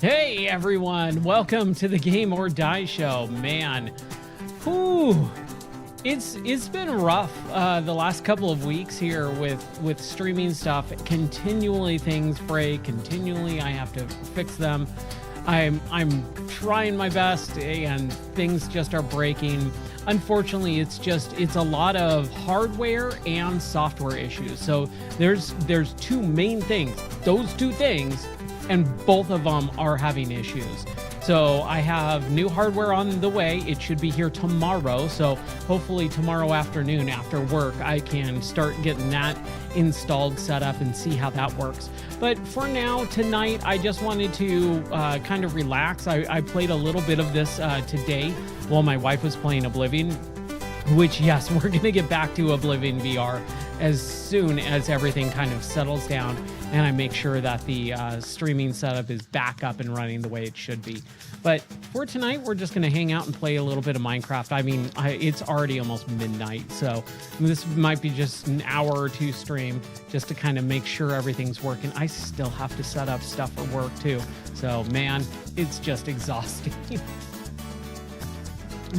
Hey everyone, welcome to the Game or Die Show. Man, whew, it's been rough the last couple of weeks here with streaming stuff. Continually things break, continually I have to fix them. I'm trying my best and things just are breaking. Unfortunately, it's a lot of hardware and software issues. So there's two main things. Those two things, and both of them are having issues. So I have new hardware on the way. It should be here tomorrow. So hopefully tomorrow afternoon after work, I can start getting that installed, set up, and see how that works. But for now, tonight, I just wanted to kind of relax. I played a little bit of this today while my wife was playing Oblivion, which, yes, we're going to get back to Oblivion VR as soon as everything kind of settles down and I make sure that the streaming setup is back up and running the way it should be. But for tonight, we're just going to hang out and play a little bit of Minecraft. I mean, it's already almost midnight, so this might be just an hour or two stream just to kind of make sure everything's working. I still have to set up stuff for work too. So, man, it's just exhausting.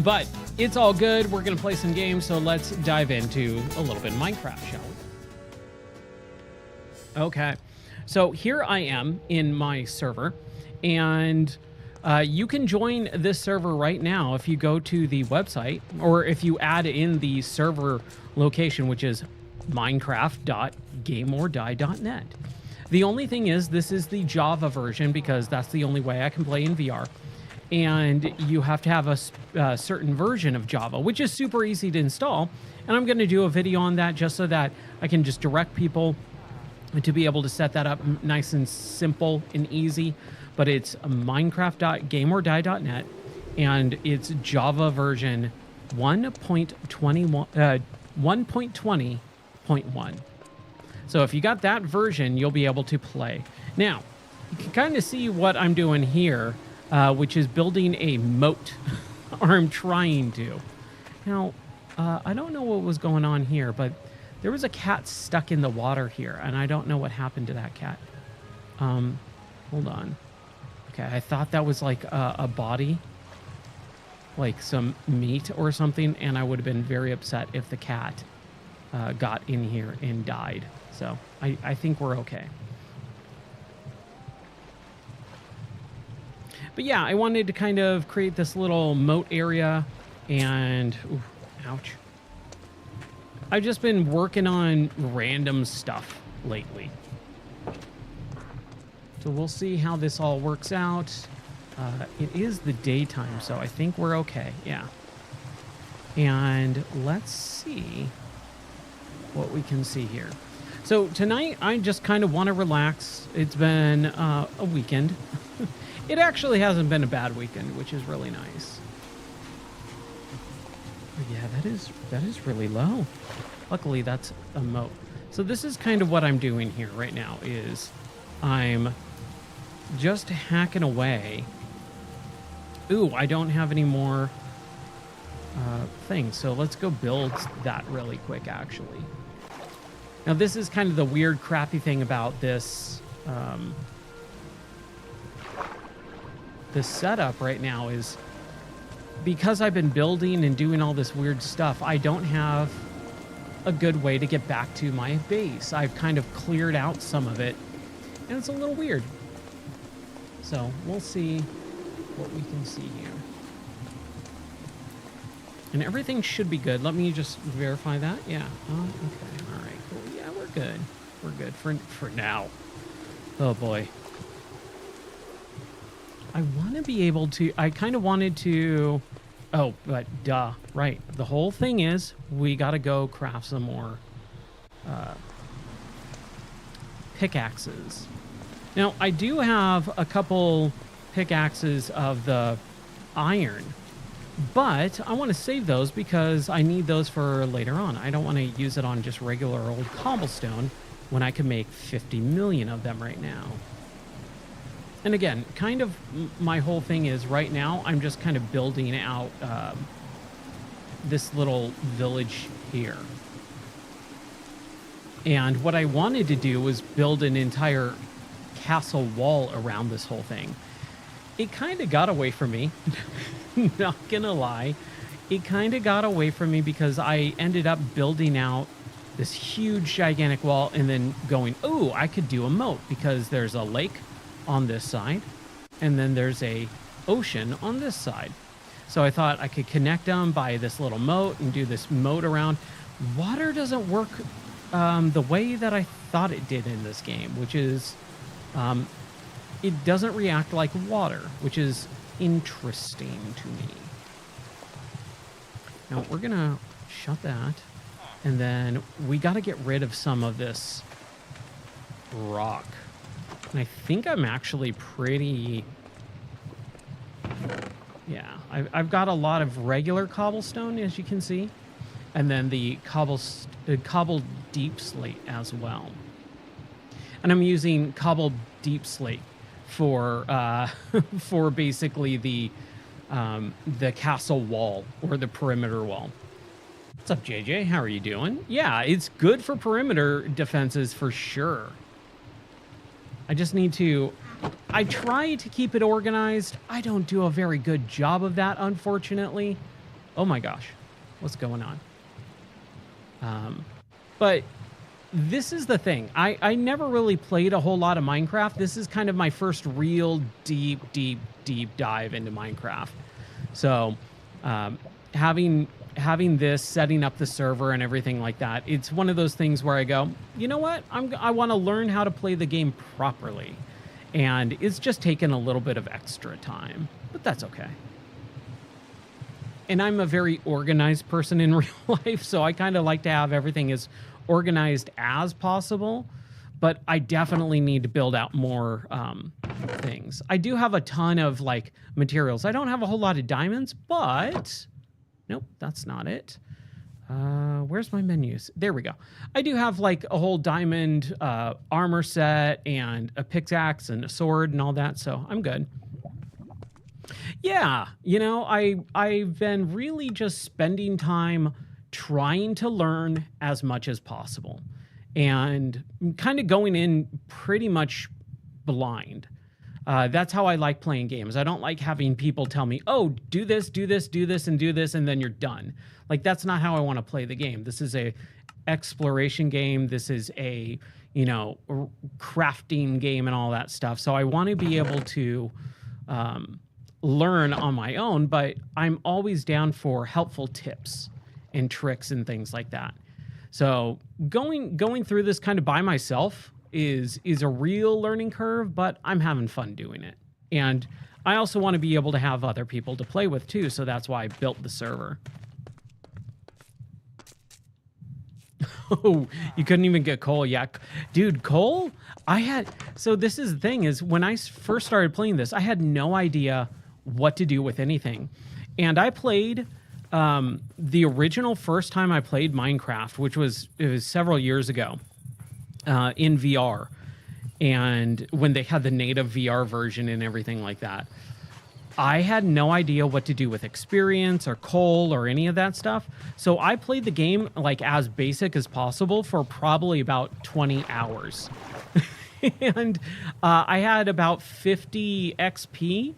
But it's all good. We're going to play some games, so let's dive into a little bit of Minecraft, shall we? Okay, so here I am in my server, and you can join this server right now if you go to the website, or if you add in the server location, which is minecraft.gameordie.net. The only thing is, this is the Java version because that's the only way I can play in VR. And you have to have a certain version of Java, which is super easy to install. And I'm going to do a video on that just so that I can just direct people to be able to set that up nice and simple and easy. But it's minecraft.gameordie.net, and it's Java version 1.20.1. So if you got that version, you'll be able to play. Now, you can kind of see what I'm doing here, which is building a moat, or I'm trying to. Now, I don't know what was going on here, but there was a cat stuck in the water here, and I don't know what happened to that cat. Hold on. Okay, I thought that was like a body, like some meat or something, and I would have been very upset if the cat got in here and died. So I think we're okay. But yeah, I wanted to kind of create this little moat area, and ooh, ouch. I've just been working on random stuff lately. So we'll see how this all works out. It is the daytime, so I think we're okay. Yeah. And let's see what we can see here. So tonight, I just kind of want to relax. It's been a weekend. It actually hasn't been a bad weekend, which is really nice. But yeah, that is really low. Luckily, that's a moat. So this is kind of what I'm doing here right now, is I'm just hacking away. Ooh, I don't have any more things, so let's go build that really quick, actually. Now, this is kind of the weird, crappy thing about this this setup right now is because I've been building and doing all this weird stuff, I don't have a good way to get back to my base. I've kind of cleared out some of it, and it's a little weird. So we'll see what we can see here. And everything should be good. Let me just verify that. Yeah. Oh, okay. All right. Cool. Yeah, we're good. We're good for now. Oh boy. I want to be able to. I kind of wanted to. Oh, but duh. Right. The whole thing is we got to go craft some more pickaxes. Now, I do have a couple pickaxes of the iron, but I want to save those because I need those for later on. I don't want to use it on just regular old cobblestone when I can make 50 million of them right now. And again, kind of my whole thing is right now, I'm just kind of building out this little village here. And what I wanted to do was build an entire castle wall around this whole thing. it kind of got away from me. Not gonna lie. It kind of got away from me because I ended up building out this huge, gigantic wall and then going, oh, I could do a moat because there's a lake on this side and then there's a ocean on this side. So I thought I could connect them by this little moat and do this moat around. Water doesn't work the way that I thought it did in this game, which is it doesn't react like water, which is interesting to me. Now we're gonna shut that, and then we got to get rid of some of this rock. And I think I'm actually pretty... Yeah, I've got a lot of regular cobblestone, as you can see, and then the cobbled deep slate as well. And I'm using cobbled deep slate for for basically the castle wall or the perimeter wall. What's up, JJ? How are you doing? Yeah, it's good for perimeter defenses for sure. I just need to... I try to keep it organized. I don't do a very good job of that, unfortunately. Oh my gosh. What's going on? But this is the thing. I never really played a whole lot of Minecraft. This is kind of my first real deep dive into Minecraft. So having this, setting up the server and everything like that, it's one of those things where I go, you know what? I want to learn how to play the game properly. And it's just taken a little bit of extra time, but that's okay. And I'm a very organized person in real life, so I kind of like to have everything as organized as possible, but I definitely need to build out more things. I do have a ton of like materials. I don't have a whole lot of diamonds, but nope, that's not it. Where's my menus? There we go. I do have like a whole diamond armor set and a pickaxe and a sword and all that, so I'm good. Yeah, you know, I've been really just spending time trying to learn as much as possible and kind of going in pretty much blind. That's how I like playing games. I don't like having people tell me, oh, do this, do this, do this, and do this, and then you're done. Like, that's not how I want to play the game. This is a exploration game. This is a, you know, crafting game and all that stuff. So I want to be able to learn on my own, but I'm always down for helpful tips and tricks and things like that. So going through this kind of by myself is a real learning curve, but I'm having fun doing it. And I also want to be able to have other people to play with too, so that's why I built the server. Oh, you couldn't even get coal. Yeah, dude, coal? So this is the thing is when I first started playing this, I had no idea what to do with anything. And I played the original first time I played Minecraft, which was several years ago in VR. And when they had the native VR version and everything like that. I had no idea what to do with experience or coal or any of that stuff. So I played the game like as basic as possible for probably about 20 hours. And I had about 50 XP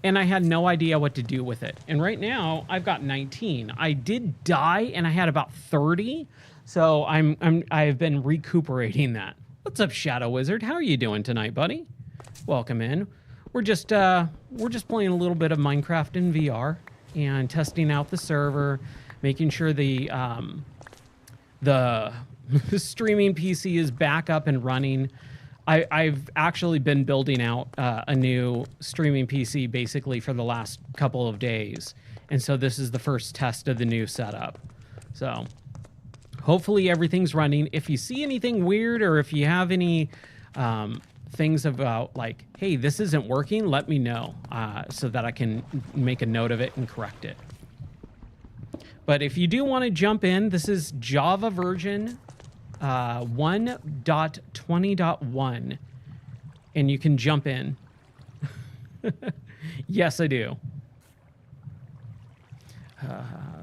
and I had no idea what to do with it. And right now I've got 19. I did die and I had about 30. So I've been recuperating that. What's up, Shadow Wizard? How are you doing tonight, buddy? Welcome in. We're just playing a little bit of Minecraft in VR and testing out the server, making sure the streaming PC is back up and running. I've actually been building out a new streaming PC basically for the last couple of days, and so this is the first test of the new setup. So hopefully everything's running. If you see anything weird or if you have any things about like, hey, this isn't working, let me know so that I can make a note of it and correct it. But if you do want to jump in, this is Java version 1.20.1 and you can jump in. Yes, I do.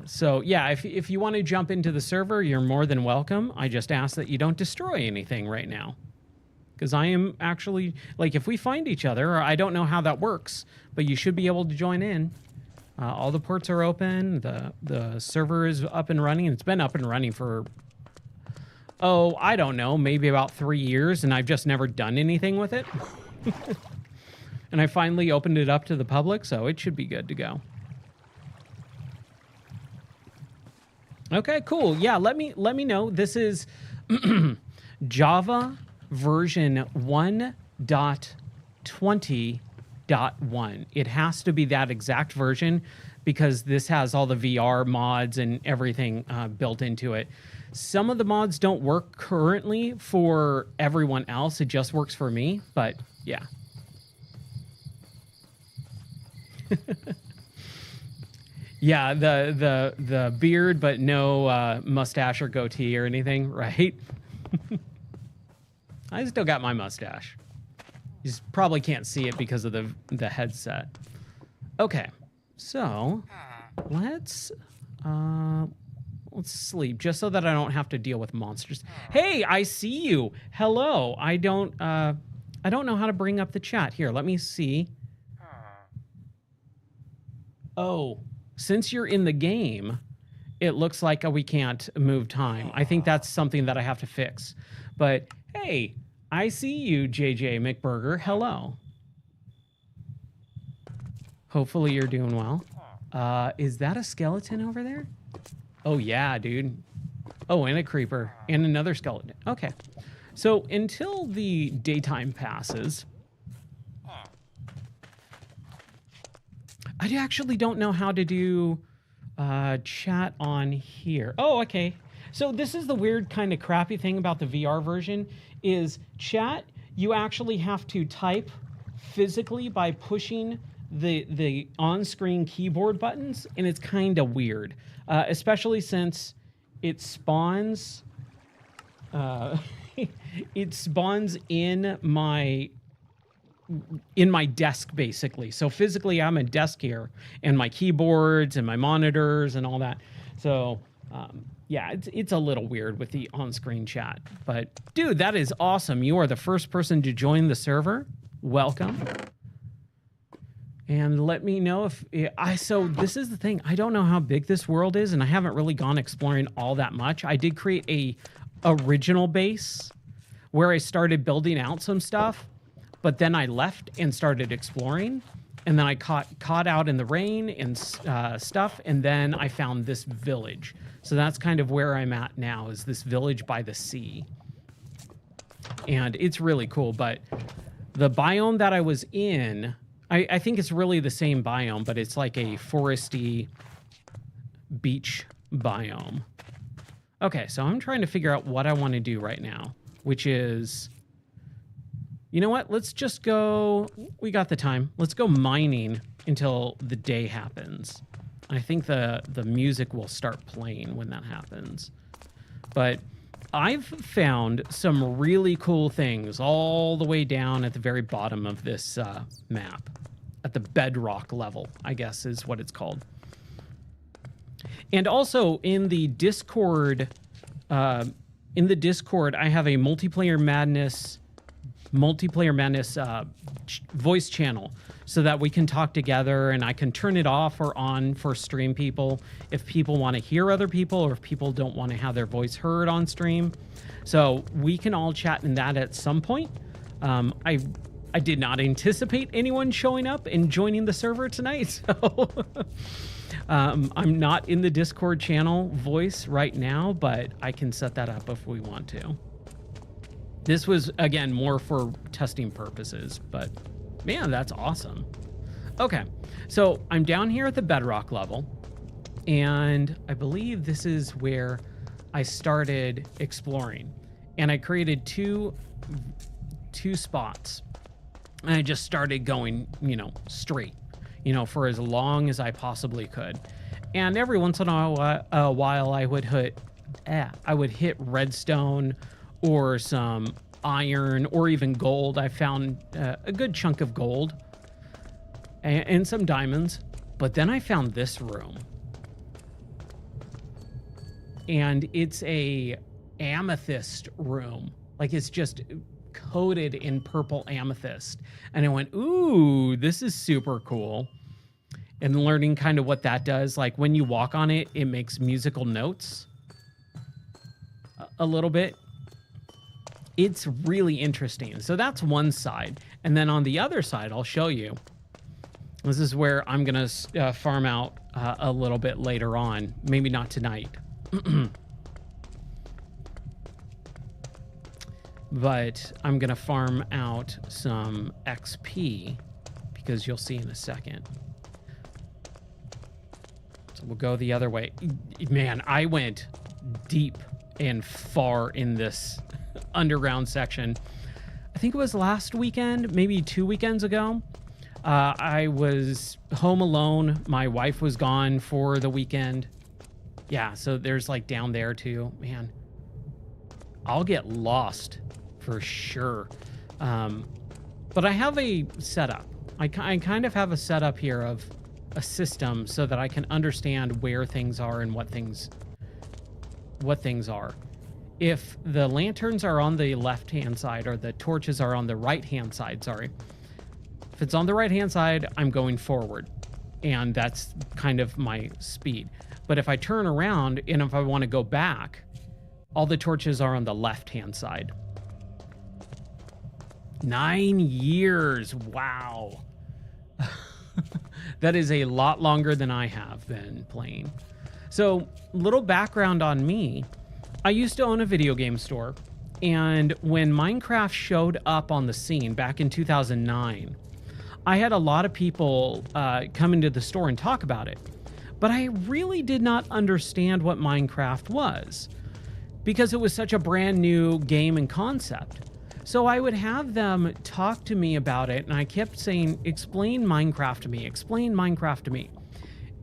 So yeah, if you want to jump into the server, you're more than welcome. I just ask that you don't destroy anything right now, because I am actually, like, if we find each other, I don't know how that works, but you should be able to join in. All the ports are open. The server is up and running. It's been up and running for, oh, I don't know, maybe about 3 years, and I've just never done anything with it. And I finally opened it up to the public, so it should be good to go. Okay, cool. Yeah, let me know. This is Java version 1.20.1. It has to be that exact version because this has all the VR mods and everything built into it. Some of the mods don't work currently for everyone else. It just works for me, but yeah. Yeah, the beard, but no mustache or goatee or anything, right? I still got my mustache. You just probably can't see it because of the headset. Okay, so let's sleep just so that I don't have to deal with monsters. Hey, I see you. Hello. I don't know how to bring up the chat. Here, let me see. Oh, since you're in the game, it looks like we can't move time. I think that's something that I have to fix. But hey, I see you, JJ McBurger. Hello. Hopefully you're doing well. Is that a skeleton over there? Oh yeah, dude. Oh, and a creeper and another skeleton. Okay. So until the daytime passes, I actually don't know how to do chat on here. Oh, okay. So this is the weird kind of crappy thing about the VR version is chat, you actually have to type physically by pushing the on-screen keyboard buttons, and it's kind of weird, especially since it spawns it spawns in my desk, basically. So physically I'm a desk here and my keyboards and my monitors and all that. So yeah, it's a little weird with the on-screen chat, but dude, that is awesome. You are the first person to join the server. Welcome. And let me know if so this is the thing. I don't know how big this world is, and I haven't really gone exploring all that much. I did create a original base where I started building out some stuff, but then I left and started exploring, and then I caught out in the rain and stuff, and then I found this village. So that's kind of where I'm at now, is this village by the sea. And it's really cool, but the biome that I was in, I think it's really the same biome, but it's like a foresty beach biome. Okay, so I'm trying to figure out what I want to do right now, which is, you know what? Let's just go, we got the time. Let's go mining until the day happens. I think the music will start playing when that happens. But I've found some really cool things all the way down at the very bottom of this map. At the bedrock level, I guess is what it's called. And also in the Discord, I have a Multiplayer Madness voice channel so that we can talk together, and I can turn it off or on for stream people if people want to hear other people or if people don't want to have their voice heard on stream. So we can all chat in that at some point. I did not anticipate anyone showing up and joining the server tonight, so I'm not in the Discord channel voice right now, but I can set that up if we want to. This was, again, more for testing purposes, but man, that's awesome. Okay, so I'm down here at the bedrock level, and I believe this is where I started exploring, and I created two spots, and I just started going, straight, for as long as I possibly could. And every once in a while I would hit redstone or some iron or even gold. I found a good chunk of gold and some diamonds, but then I found this room, and it's a amethyst room. Like, it's just coated in purple amethyst. And I went, ooh, this is super cool. And learning kind of what that does, like when you walk on it, it makes musical notes a little bit. It's really interesting. So that's one side. And then on the other side, I'll show you. This is where I'm going to farm out a little bit later on. Maybe not tonight. But I'm going to farm out some XP because you'll see in a second. So we'll go the other way. Man, I went deep and far in this underground section. I think it was last weekend, maybe 2 weekends ago. I was home alone. My wife was gone for the weekend. Yeah, so there's like down there too. Man, I'll get lost for sure. But I have a setup. I kind of have a setup here of a system so that I can understand where things are and what things are. If the lanterns are on the left-hand side or the torches are on the right-hand side, sorry. If it's on the right-hand side, I'm going forward. And that's kind of my speed. But if I turn around and if I want to go back, all the torches are on the left-hand side. 9 years. Wow. That is a lot longer than I have been playing. So, little background on me. I used to own a video game store. And when Minecraft showed up on the scene back in 2009, I had a lot of people come into the store and talk about it. But I really did not understand what Minecraft was because it was such a brand new game and concept. So I would have them talk to me about it, and I kept saying, explain Minecraft to me, explain Minecraft to me.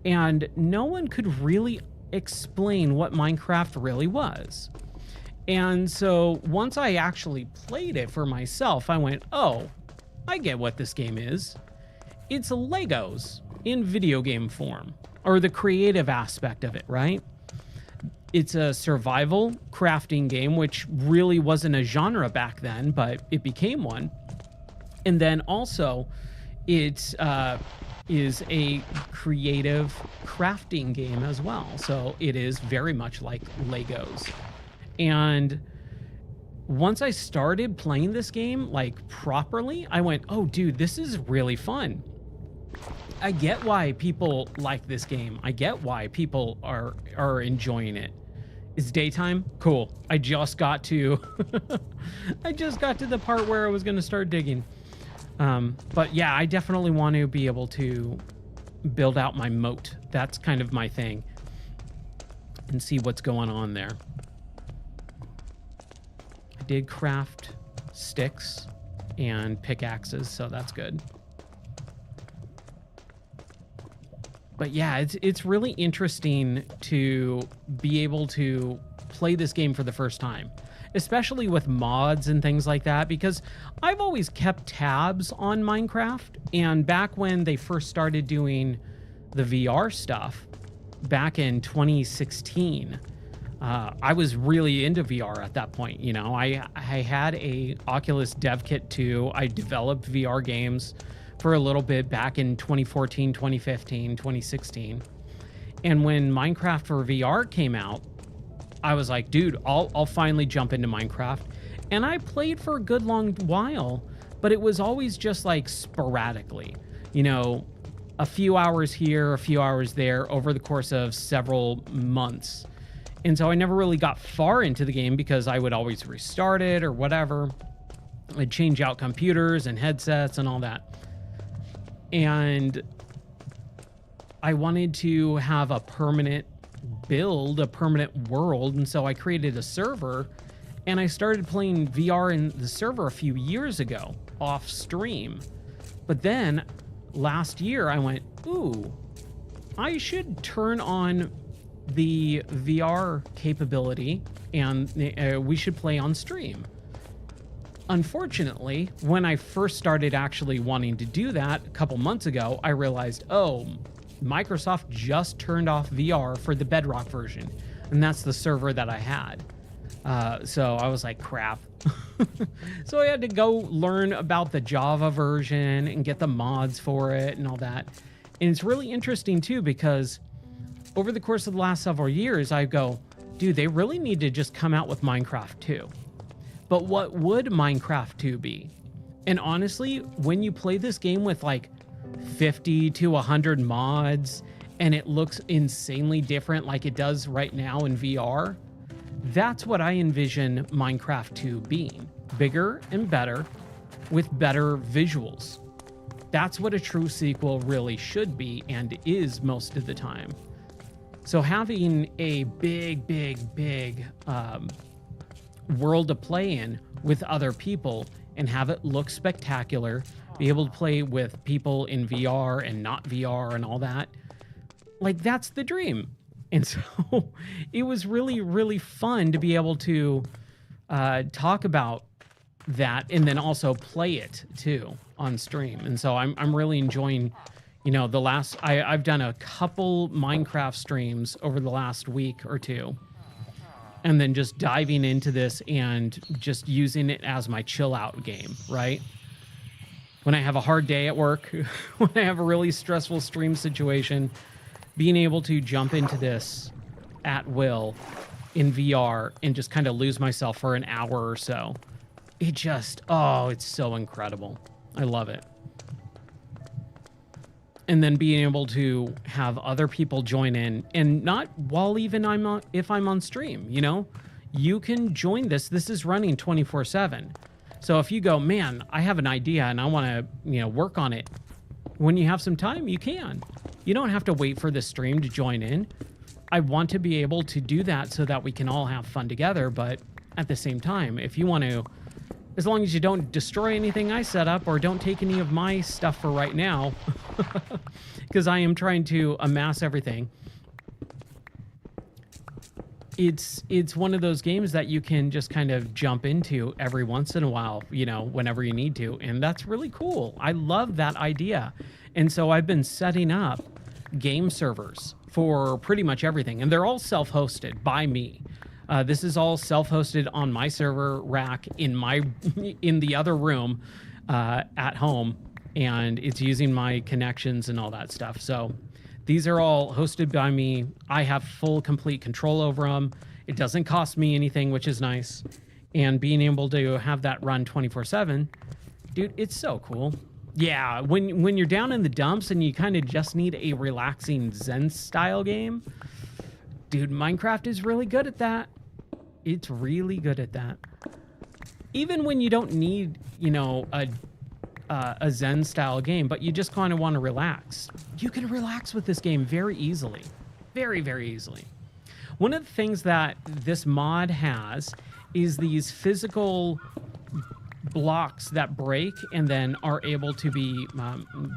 And no one could really explain what Minecraft really was. And so once I actually played it for myself, I went, oh, I get what this game is. It's Legos in video game form, or the creative aspect of it, right? It's a survival crafting game, which really wasn't a genre back then, but it became one. And then also, it is a creative crafting game as well. So it is very much like Legos. And once I started playing this game, like properly, I went, oh, dude, this is really fun. I get why people like this game. I get why people are enjoying it. It's daytime. Cool. I just got to the part where I was going to start digging. But yeah, I definitely want to be able to build out my moat. That's kind of my thing. And see what's going on there. I did craft sticks and pickaxes, so that's good. But yeah, it's really interesting to be able to play this game for the first time, especially with mods and things like that, because I've always kept tabs on Minecraft. And back when they first started doing the VR stuff back in 2016, I was really into VR at that point. You know, I had a Oculus Dev Kit 2. I developed VR games for a little bit back in 2014, 2015, 2016. And when Minecraft for VR came out, I was like, dude, I'll finally jump into Minecraft. And I played for a good long while, but it was always just like sporadically, you know, a few hours here, a few hours there over the course of several months. And so I never really got far into the game because I would always restart it or whatever. I'd change out computers and headsets and all that. And I wanted to have a permanent build, a permanent world. And so I created a server and I started playing VR in the server a few years ago off stream. But then last year I went, ooh, I should turn on the VR capability and we should play on stream. Unfortunately, when I first started actually wanting to do that a couple months ago, I realized, oh, Microsoft just turned off VR for the Bedrock version, and that's the server that I had. So I was like, crap. So I had to go learn about the Java version and get the mods for it and all that. And it's really interesting too, because over the course of the last several years, I go, dude, they really need to just come out with Minecraft 2. But what would Minecraft 2 be? And honestly, when you play this game with like 50 to 100 mods and it looks insanely different like it does right now in VR, that's what I envision Minecraft 2 being. Bigger and better with better visuals. That's what a true sequel really should be and is most of the time. So having a big world to play in with other people and have it look spectacular, be able to play with people in VR and not VR and all that, like that's the dream. And so it was really fun to be able to talk about that and then also play it too on stream. And so I'm really enjoying, you know, I've done a couple Minecraft streams over the last week or two, and then just diving into this and just using it as my chill out game, right? When I have a hard day at work, when I have a really stressful stream situation, being able to jump into this at will in VR and just kind of lose myself for an hour or so. It just, oh, it's so incredible. I love it. And then being able to have other people join in, and not while even if I'm on stream, you know, you can join this. This is running 24/7. So if you go, man, I have an idea and I want to, you know, work on it. When you have some time, you can. You don't have to wait for the stream to join in. I want to be able to do that so that we can all have fun together. But at the same time, if you want to, as long as you don't destroy anything I set up or don't take any of my stuff for right now, because I am trying to amass everything. It's one of those games that you can just kind of jump into every once in a while, you know, whenever you need to. And that's really cool. I love that idea. And so I've been setting up game servers for pretty much everything. And they're all self-hosted by me. This is all self-hosted on my server rack in the other room at home. And it's using my connections and all that stuff. So these are all hosted by me. I have full, complete control over them. It doesn't cost me anything, which is nice. And being able to have that run 24/7, dude, it's so cool. Yeah, when you're down in the dumps and you kind of just need a relaxing Zen style game, dude, Minecraft is really good at that. It's really good at that. Even when you don't need, you know, a Zen style game, but you just kind of want to relax, you can relax with this game very easily. Very easily. One of the things that this mod has is these physical blocks that break and then are able to be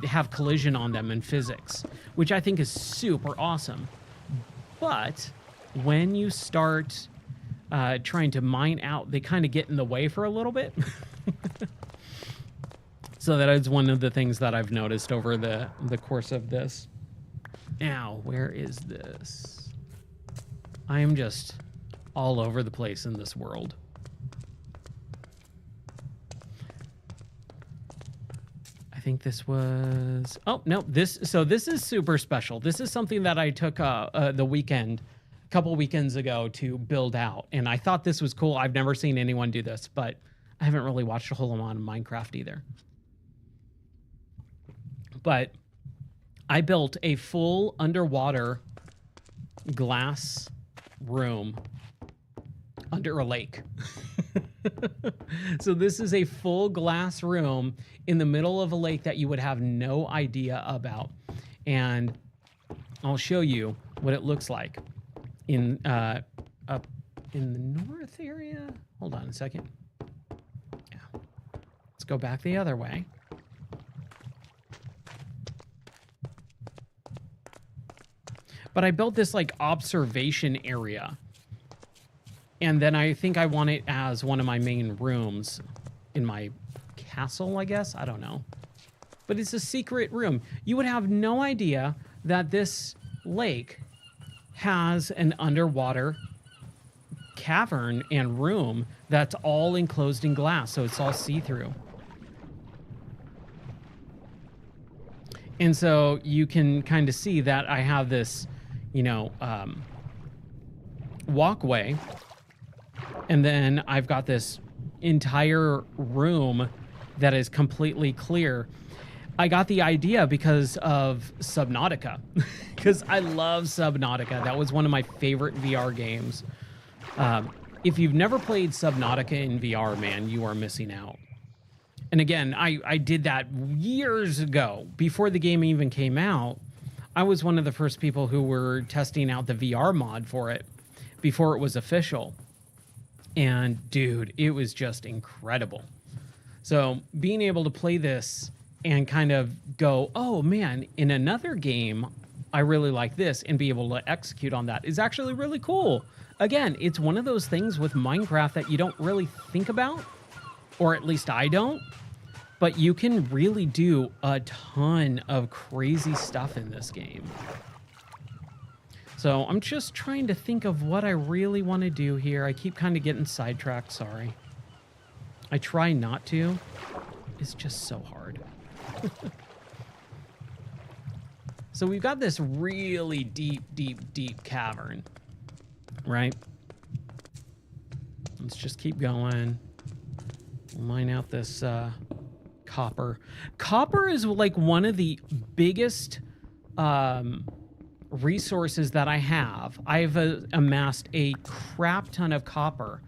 have collision on them in physics, which I think is super awesome. But when you start trying to mine out, they kind of get in the way for a little bit. So that is one of the things that I've noticed over the course of this. Now, where is this? I am just all over the place in this world. I think this was... Oh, no, this is super special. This is something that I took the weekend, a couple weekends ago to build out. And I thought this was cool. I've never seen anyone do this, but I haven't really watched a whole lot of Minecraft either. But I built a full underwater glass room under a lake. So this is a full glass room in the middle of a lake that you would have no idea about. And I'll show you what it looks like in up in the north area. Hold on a second. Yeah. Let's go back the other way. But I built this like observation area. And then I think I want it as one of my main rooms in my castle, I guess. I don't know. But it's a secret room. You would have no idea that this lake has an underwater cavern and room that's all enclosed in glass, so it's all see-through. And so you can kind of see that I have this, you know, walkway, and then I've got this entire room that is completely clear. I got the idea because of Subnautica, because I love Subnautica. That was one of my favorite VR games. If you've never played Subnautica in VR, man, you are missing out. And again, I did that years ago, before the game even came out. I was one of the first people who were testing out the VR mod for it before it was official. And dude, it was just incredible. So being able to play this and kind of go, oh man, in another game, I really like this, and be able to execute on that is actually really cool. Again, it's one of those things with Minecraft that you don't really think about, or at least I don't, but you can really do a ton of crazy stuff in this game. So I'm just trying to think of what I really want to do here. I keep kind of getting sidetracked, sorry. I try not to. It's just so hard. So we've got this really deep cavern, right? Let's just keep going. Mine out this copper. Copper is like one of the biggest resources that I have. I've amassed a crap ton of copper.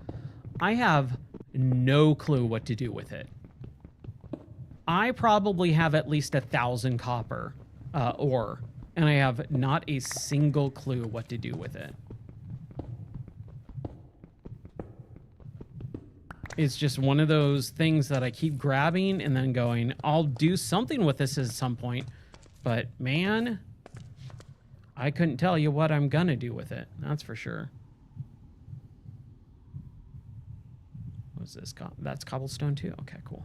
I have no clue what to do with it. I probably have at least 1,000 copper ore, and I have not a single clue what to do with it. It's just one of those things that I keep grabbing and then going, I'll do something with this at some point, but man, I couldn't tell you what I'm gonna do with it. That's for sure. What's this? That's cobblestone too? Okay, cool.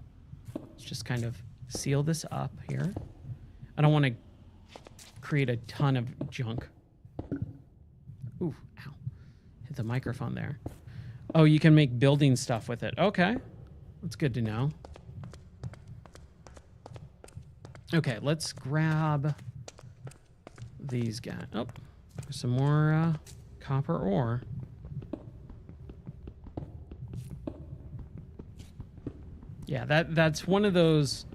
Let's just kind of seal this up here. I don't want to create a ton of junk. Ooh, ow. Hit the microphone there. Oh, you can make building stuff with it. Okay. That's good to know. Okay, let's grab these guys. Oh, some more copper ore. Yeah, that's one of those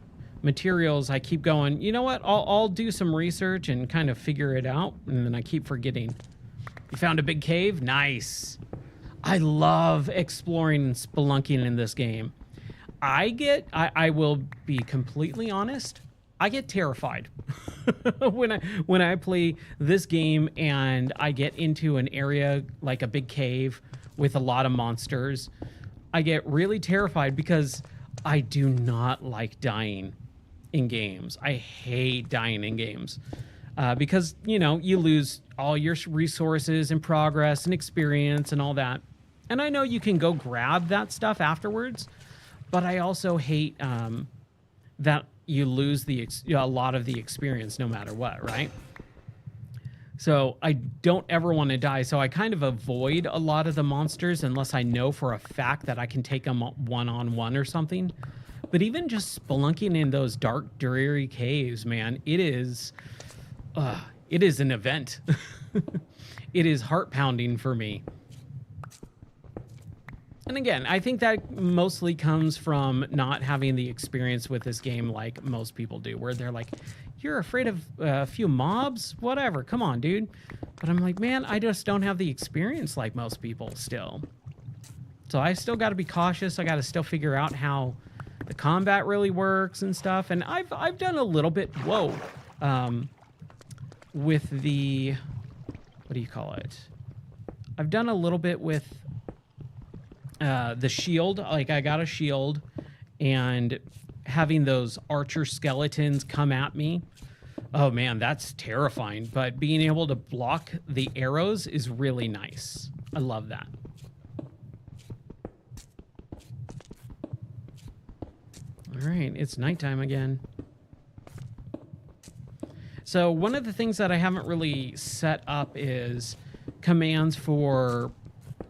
materials I keep going, you know what? I'll do some research and kind of figure it out, and then I keep forgetting. You found a big cave? Nice. I love exploring and spelunking in this game. I will be completely honest, I get terrified when I play this game and I get into an area like a big cave with a lot of monsters. I get really terrified because I do not like dying in games. I hate dying in games because, you know, you lose all your resources and progress and experience and all that. And I know you can go grab that stuff afterwards, but I also hate that you lose a lot of the experience no matter what, right? So I don't ever want to die, so I kind of avoid a lot of the monsters unless I know for a fact that I can take them one-on-one or something. But even just spelunking in those dark, dreary caves, man, it is an event. It is heart-pounding for me. And again, I think that mostly comes from not having the experience with this game like most people do, where they're like, you're afraid of a few mobs? Whatever, come on, dude. But I'm like, man, I just don't have the experience like most people still. So I still got to be cautious. I got to still figure out how the combat really works and stuff. And I've done a little bit, with the, what do you call it? I've done a little bit with the shield. Like, I got a shield, and having those archer skeletons come at me, oh man, that's terrifying. But being able to block the arrows is really nice. I love that. All right, it's nighttime again. So one of the things that I haven't really set up is commands for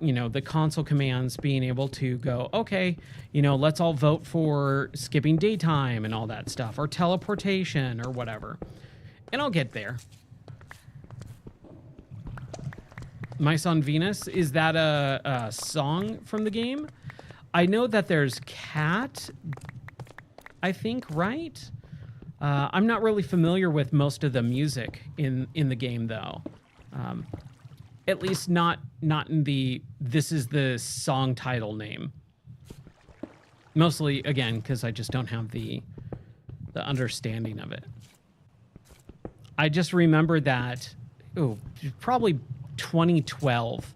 you know, the console commands being able to go, okay, you know, let's all vote for skipping daytime and all that stuff, or teleportation or whatever. And I'll get there. My Son Venus, is that a song from the game? I know that there's Cat, I think, right? I'm not really familiar with most of the music in the game, though. At least not in the, this is the song title name. Mostly, again, because I just don't have the understanding of it. I just remember that, probably 2012.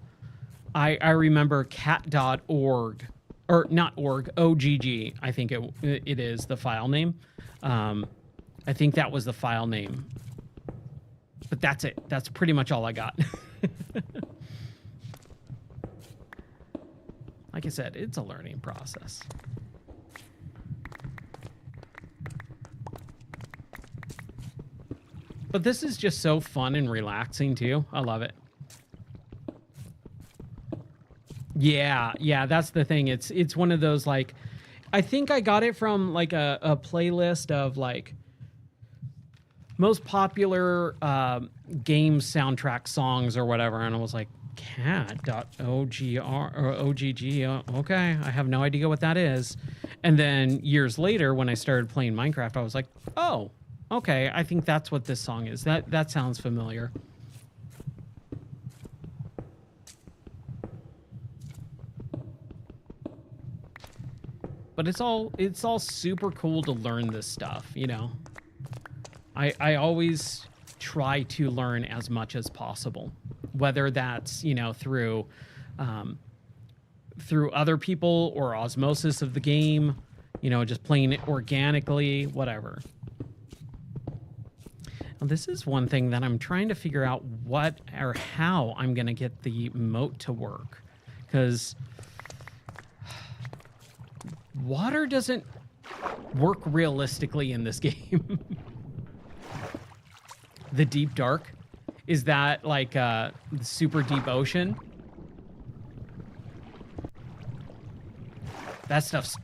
I remember cat.org, or not org, OGG, I think it is the file name. I think that was the file name. But that's it. That's pretty much all I got. Like I said, it's a learning process. But this is just so fun and relaxing too. I love it. Yeah, that's the thing. It's one of those, like, I think I got it from like a playlist of like most popular game soundtrack songs or whatever, and I was like, cat.ogr or OGG. Okay, I have no idea what that is. And then years later, when I started playing Minecraft, I was like, oh, okay, I think that's what this song is. That sounds familiar. But it's all super cool to learn this stuff, you know. I always try to learn as much as possible, whether that's, you know, through other people or osmosis of the game, you know, just playing it organically, whatever. Now, this is one thing that I'm trying to figure out what or how I'm going to get the moat to work, because water doesn't work realistically in this game. The deep dark, is that like the super deep ocean? That stuff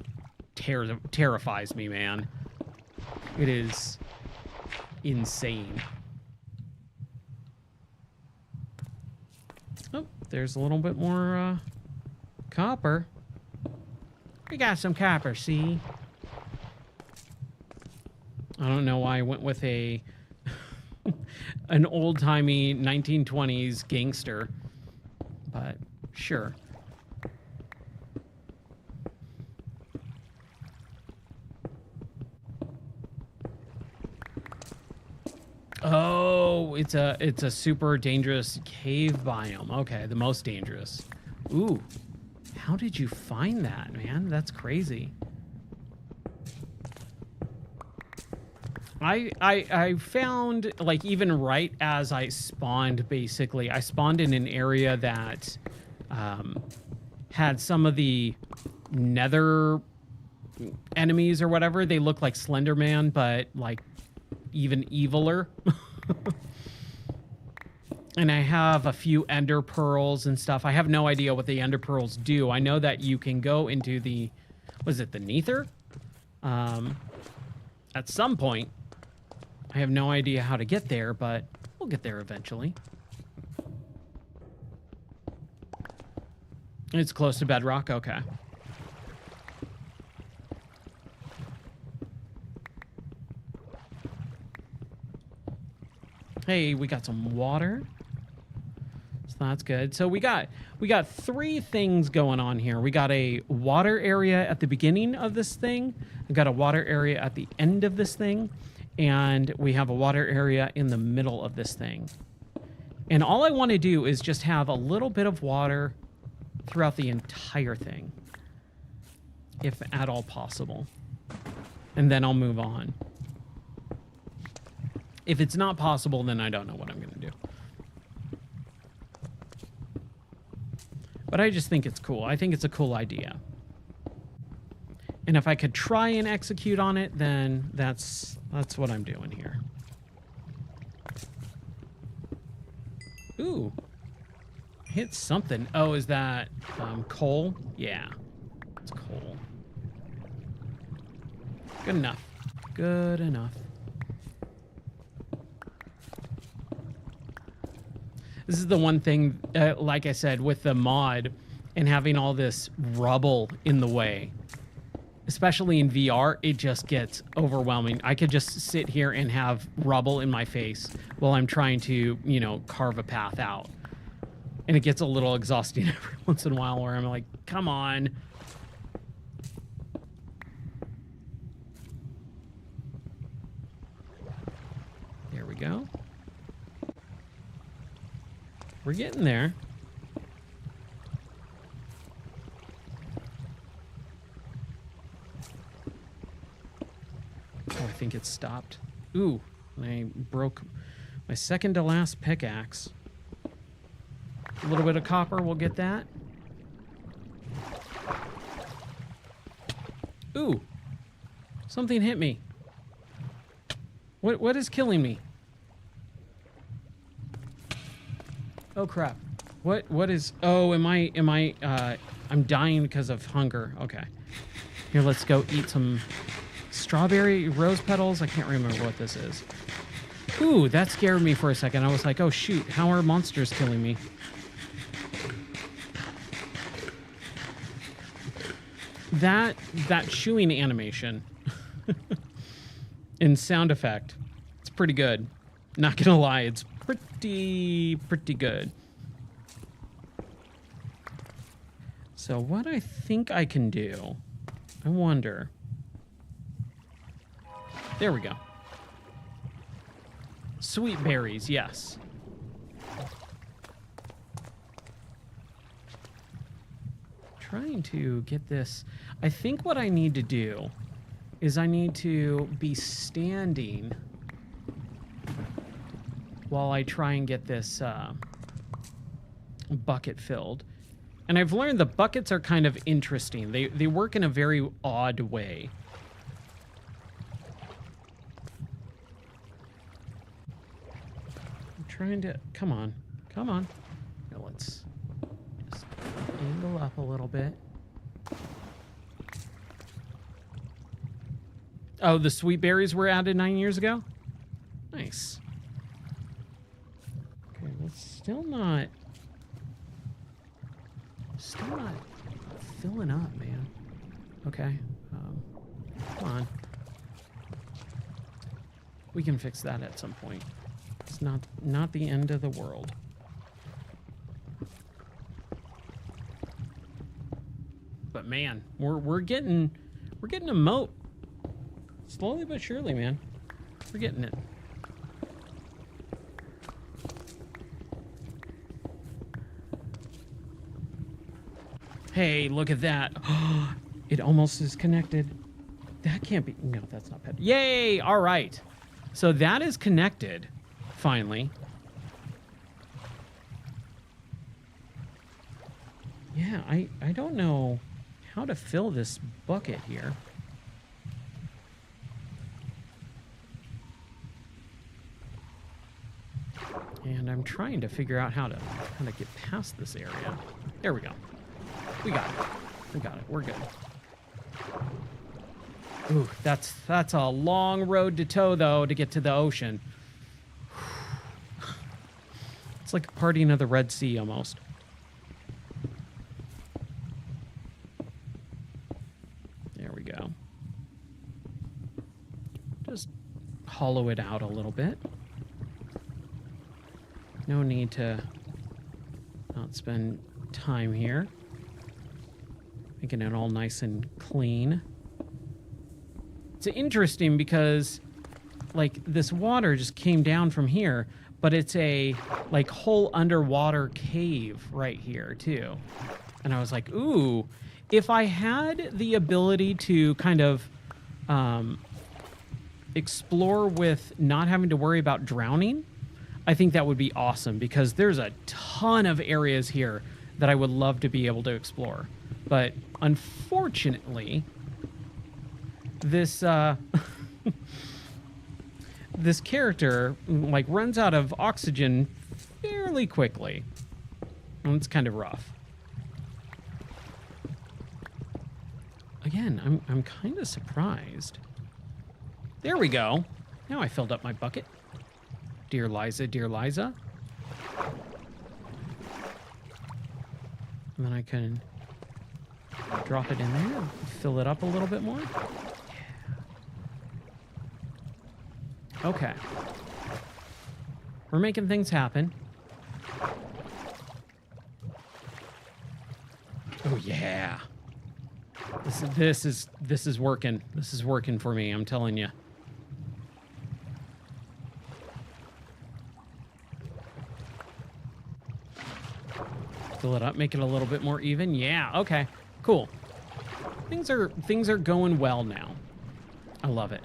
terrifies me, man. It is insane. Oh, there's a little bit more copper. We got some copper, see? I don't know why I went with an old-timey 1920s gangster, but sure. Oh, it's a super dangerous cave biome. Okay, the most dangerous. Ooh, how did you find that, man? That's crazy. I found, like, even right as I spawned, basically, I spawned in an area that had some of the nether enemies or whatever. They look like Slender Man, but like even eviler. And I have a few ender pearls and stuff. I have no idea what the ender pearls do. I know that you can go into the, was it the Nether? At some point. I have no idea how to get there, but we'll get there eventually. It's close to bedrock? Okay. Hey, we got some water. So that's good. So we got three things going on here. We got a water area at the beginning of this thing. We got a water area at the end of this thing. And we have a water area in the middle of this thing. And all I want to do is just have a little bit of water throughout the entire thing, if at all possible. And then I'll move on. If it's not possible, then I don't know what I'm going to do. But I just think it's cool. I think it's a cool idea. And if I could try and execute on it, then that's what I'm doing here. Hit something. Oh, is that coal? Yeah, it's coal. Good enough. Good enough. This is the one thing, like I said, with the mod and having all this rubble in the way, especially in VR, it just gets overwhelming. I could just sit here and have rubble in my face while I'm trying to, you know, carve a path out. And it gets a little exhausting every once in a while where I'm like, come on. There we go. We're getting there. Oh, I think it stopped. Ooh, I broke my second to last pickaxe. A little bit of copper, we'll get that. Ooh, something hit me. What is killing me? Oh crap. What is, oh, I'm dying because of hunger. Okay. Here, let's go eat some strawberry rose petals. I can't remember what this is. Ooh, that scared me for a second. I was like, oh shoot, how are monsters killing me? That chewing animation and sound effect, it's pretty good. Not gonna lie, it's pretty good. So what I think I can do, I wonder. There we go. Sweet berries, yes. Trying to get this. I think what I need to do is I need to be standing while I try and get this bucket filled. And I've learned the buckets are kind of interesting. They work in a very odd way. I'm trying to, come on. Now let's just angle up a little bit. Oh, the sweet berries were added 9 years ago? Nice. Okay, let's still not filling up, man. Okay. Come on. We can fix that at some point. It's not the end of the world. But man, we're getting a moat. Slowly but surely, man. We're getting it. Hey, look at that. It almost is connected. That can't be. No, that's not pet. Yay! All right. So that is connected, finally. Yeah, I don't know how to fill this bucket here. And I'm trying to figure out how to get past this area. There we go. We got it. We're good. Ooh, that's a long road to tow, though, to get to the ocean. It's like a partying of the Red Sea, almost. There we go. Just hollow it out a little bit. No need to not spend time here. Making it all nice and clean. It's interesting because, like, this water just came down from here, but it's a, like, whole underwater cave right here, too. And I was like, ooh, if I had the ability to kind of explore with not having to worry about drowning, I think that would be awesome, because there's a ton of areas here that I would love to be able to explore. But unfortunately, this this character like runs out of oxygen fairly quickly. Well, it's kind of rough. Again, I'm kind of surprised. There we go. Now I filled up my bucket. Dear Liza, dear Liza. And then I can drop it in there, fill it up a little bit more. Yeah. Okay. We're making things happen. Oh yeah. This is working. This is working for me, I'm telling you. Fill it up, make it a little bit more even. Yeah, okay. Cool. Things are going well now. I love it.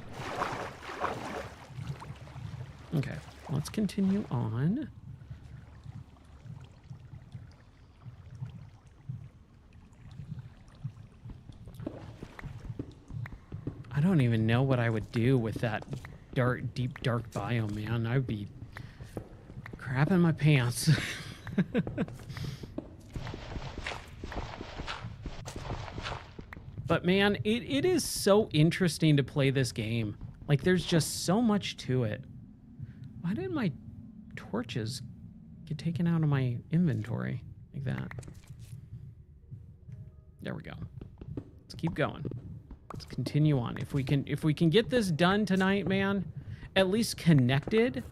Okay, let's continue on. I don't even know what I would do with that deep dark biome, man. I'd be crapping my pants. But man, it is so interesting to play this game. Like, there's just so much to it. Why did my torches get taken out of my inventory like that? There we go. Let's keep going. Let's continue on. If we can get this done tonight, man, at least connected,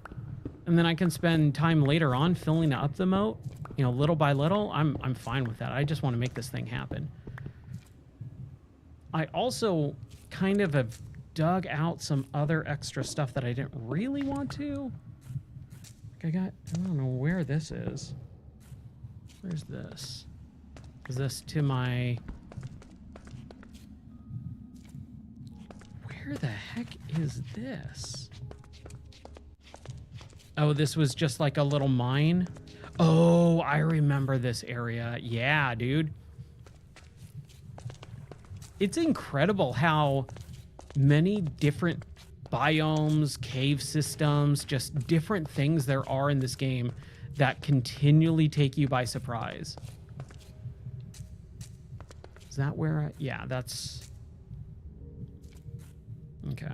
and then I can spend time later on filling up the moat, you know, little by little, I'm fine with that. I just want to make this thing happen. I also kind of have dug out some other extra stuff that I didn't really want to. I don't know where this is. Where's this? Is this to my... Where the heck is this? Oh, this was just like a little mine? Oh, I remember this area. Yeah, dude. It's incredible how many different biomes, cave systems, just different things there are in this game that continually take you by surprise. Is that where yeah, that's... Okay.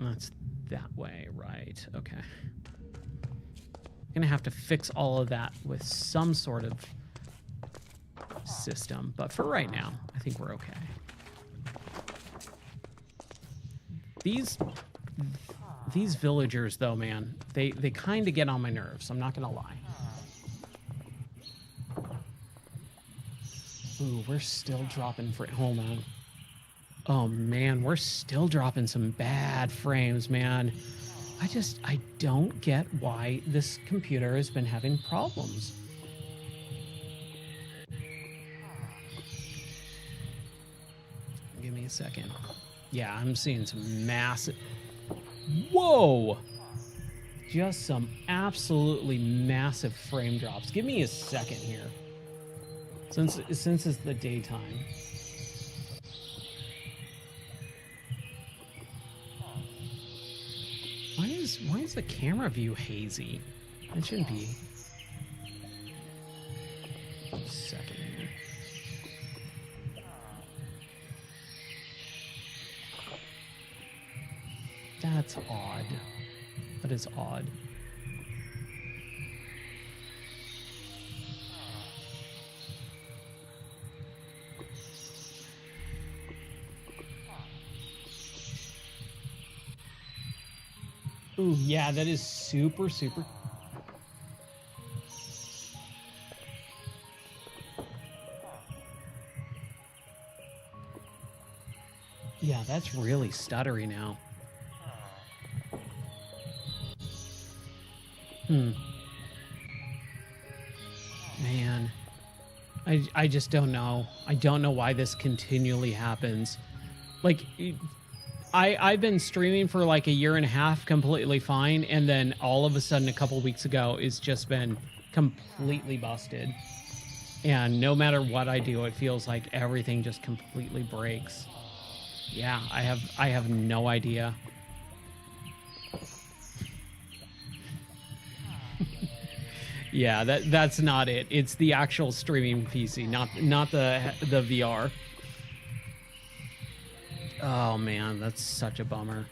That's that way, right. Okay. I'm gonna have to fix all of that with some sort of system, but for right now, I think we're okay. These villagers, though, man, they kind of get on my nerves. I'm not gonna lie. Ooh, we're still dropping hold on. Oh man, we're still dropping some bad frames, man. I don't get why this computer has been having problems. Give me a second. Yeah, I'm seeing some massive... Whoa! Just some absolutely massive frame drops. Give me a second here. Since it's the daytime. Why is the camera view hazy? It shouldn't be. A second here. That's odd. That is odd. Ooh, yeah, that is super, super. Yeah, that's really stuttery now. Man, I just don't know. I don't know why this continually happens. Like, I've been streaming for like a year and a half completely fine, and then all of a sudden a couple weeks ago it's just been completely busted. And no matter what I do, it feels like everything just completely breaks. Yeah, I have no idea. Yeah, that's not it. It's the actual streaming PC, not the VR. Oh man, that's such a bummer.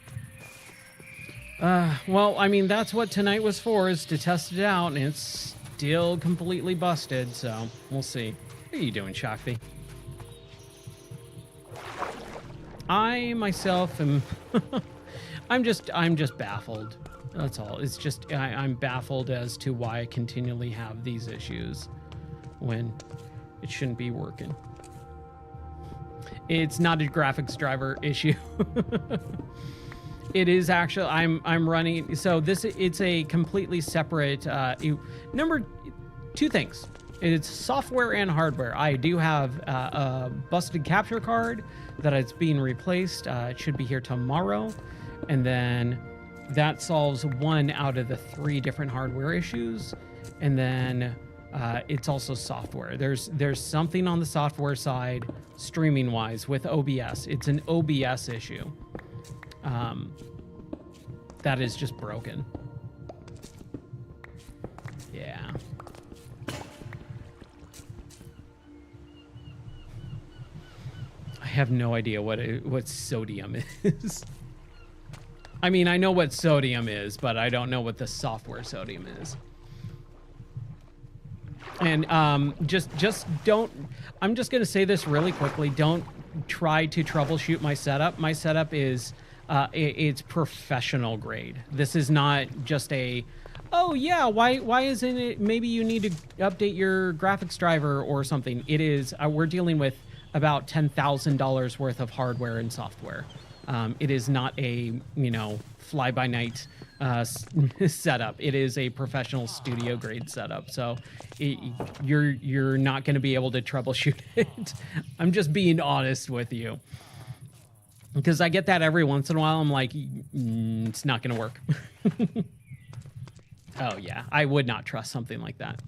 Well, I mean, that's what tonight was for, is to test it out, and it's still completely busted, so we'll see. What are you doing, Shakti? I myself am I'm just baffled. That's all. It's just I'm baffled as to why I continually have these issues when it shouldn't be working. It's not a graphics driver issue. It is actually I'm running, so it's a completely separate two things. It's software and hardware. I do have a busted capture card that is being replaced. It should be here tomorrow, and then that solves one out of the 3 different hardware issues. And then it's also software. There's something on the software side, streaming wise, with OBS. It's an OBS issue that is just broken. Yeah. I have no idea what sodium is. I mean, I know what sodium is, but I don't know what the software sodium is. And just don't, I'm just gonna say this really quickly, don't try to troubleshoot my setup. My setup is it's professional grade. This is not just a, oh yeah, why isn't it, maybe you need to update your graphics driver or something. It is, we're dealing with about $10,000 worth of hardware and software. It is not a, fly-by-night setup. It is a professional studio grade setup. So you're not going to be able to troubleshoot it. I'm just being honest with you, because I get that every once in a while. I'm like, it's not going to work. Oh yeah, I would not trust something like that.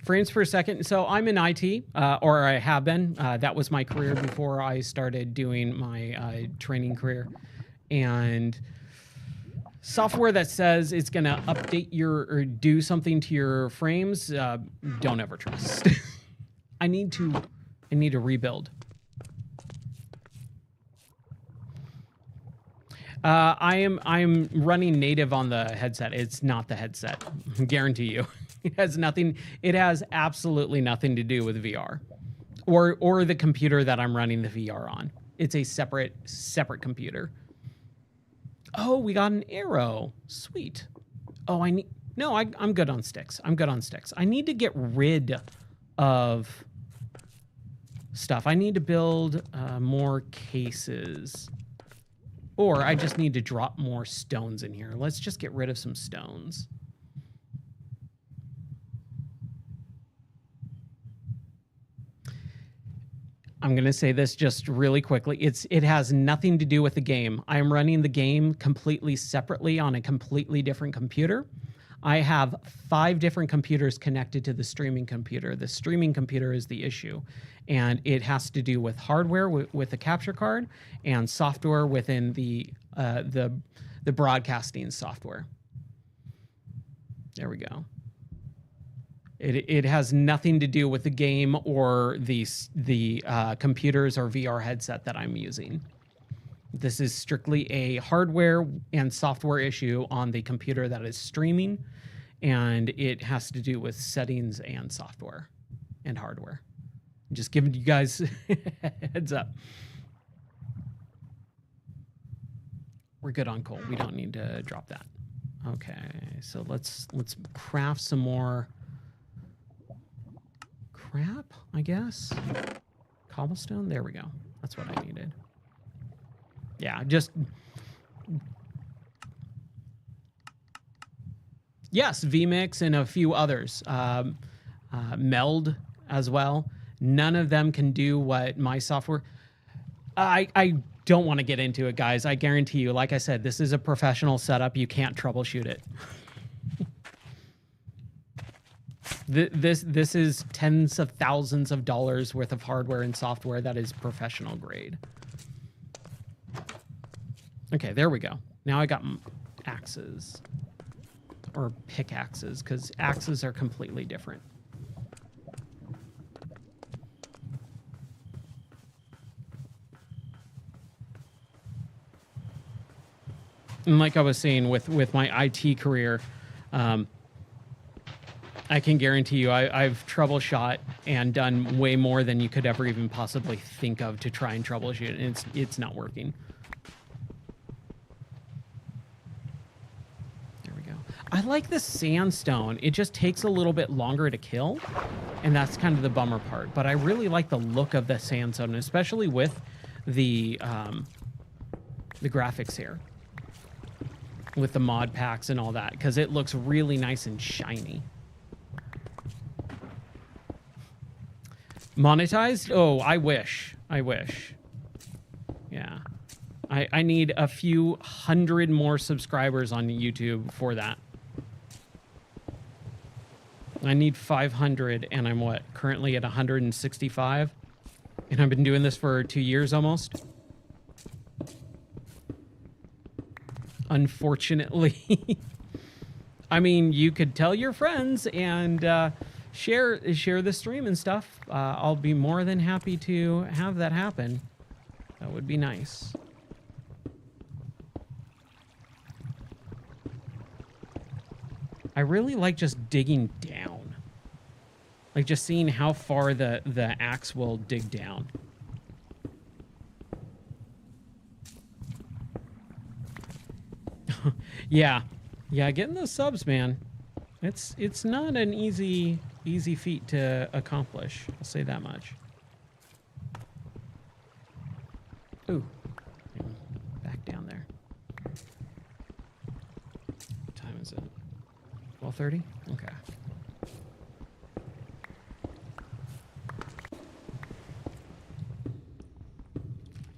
Frames per second. So I'm in IT, or I have been. That was my career before I started doing my training career. And software that says it's going to update or do something to your frames, don't ever trust. I need to rebuild. I'm running native on the headset. It's not the headset. I guarantee you. It has nothing. It has absolutely nothing to do with VR, or the computer that I'm running the VR on. It's a separate computer. Oh, we got an arrow. Sweet. Oh, I'm good on sticks. I'm good on sticks. I need to get rid of stuff. I need to build more cases, or I just need to drop more stones in here. Let's just get rid of some stones. I'm going to say this just really quickly. It has nothing to do with the game. I'm running the game completely separately on a completely different computer. I have 5 different computers connected to the streaming computer. The streaming computer is the issue, and it has to do with hardware with the capture card and software within the broadcasting software. There we go. It has nothing to do with the game or the computers or VR headset that I'm using. This is strictly a hardware and software issue on the computer that is streaming, and it has to do with settings and software and hardware. Just giving you guys heads up. We're good on coal. We don't need to drop that. Okay, so let's craft some more crap, I guess. Cobblestone, there we go. That's what I needed. Yeah, just... Yes, vMix and a few others. Meld as well. None of them can do what my software... I don't want to get into it, guys. I guarantee you, like I said, this is a professional setup. You can't troubleshoot it. This is tens of thousands of dollars worth of hardware and software that is professional grade. Okay, there we go. Now I got axes. or pickaxes, because axes are completely different. And like I was saying with my IT career, I can guarantee you I've troubleshot and done way more than you could ever even possibly think of to try and troubleshoot, and it's not working. There we go. I like the sandstone. It just takes a little bit longer to kill, and that's kind of the bummer part. But I really like the look of the sandstone, especially with the graphics here, with the mod packs and all that, because it looks really nice and shiny. Monetized? Oh, I wish. I wish. Yeah. I need a few hundred more subscribers on YouTube for that. I need 500, and I'm what? Currently at 165? And I've been doing this for 2 years almost. Unfortunately. I mean, you could tell your friends and share the stream and stuff. I'll be more than happy to have that happen. That would be nice. I really like just digging down. Like just seeing how far the axe will dig down. Yeah. Yeah, getting those subs, man. It's not an easy feat to accomplish. I'll say that much. Ooh. Back down there. What time is it? 12:30? Okay.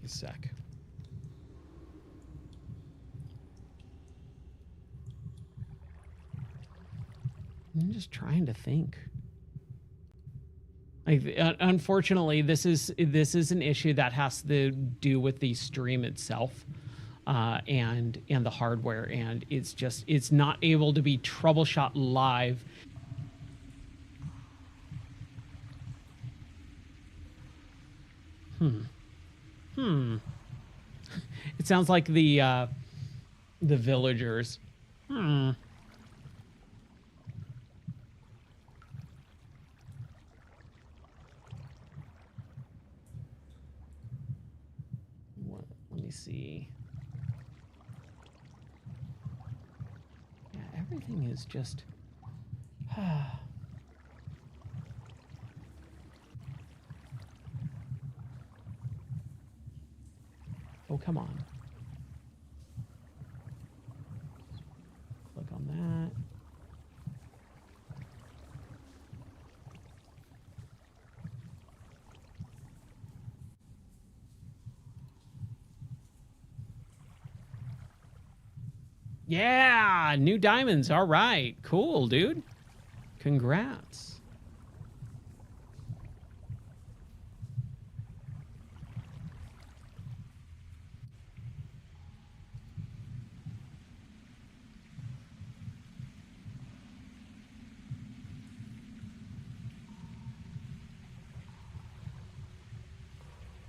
A sec. I'm just trying to think. Unfortunately, this is an issue that has to do with the stream itself, and the hardware, and it's not able to be troubleshot live. It sounds like the villagers. Let me see. Yeah, everything is just... Oh, come on. Click on that. Yeah, new diamonds. All right, cool, dude. Congrats.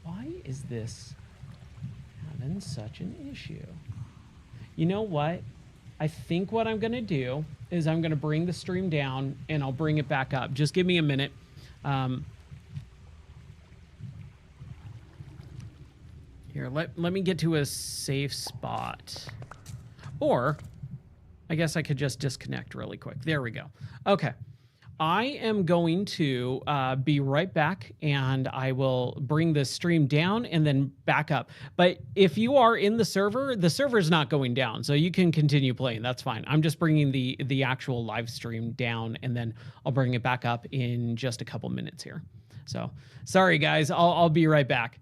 Why is this having such an issue? You know what? I think what I'm going to do is I'm going to bring the stream down and I'll bring it back up. Just give me a minute. Here, let me get to a safe spot. Or I guess I could just disconnect really quick. There we go. Okay. I am going to be right back, and I will bring the stream down and then back up. But if you are in the server's not going down, so you can continue playing. That's fine. I'm just bringing the actual live stream down, and then I'll bring it back up in just a couple minutes here. So sorry, guys. I'll be right back.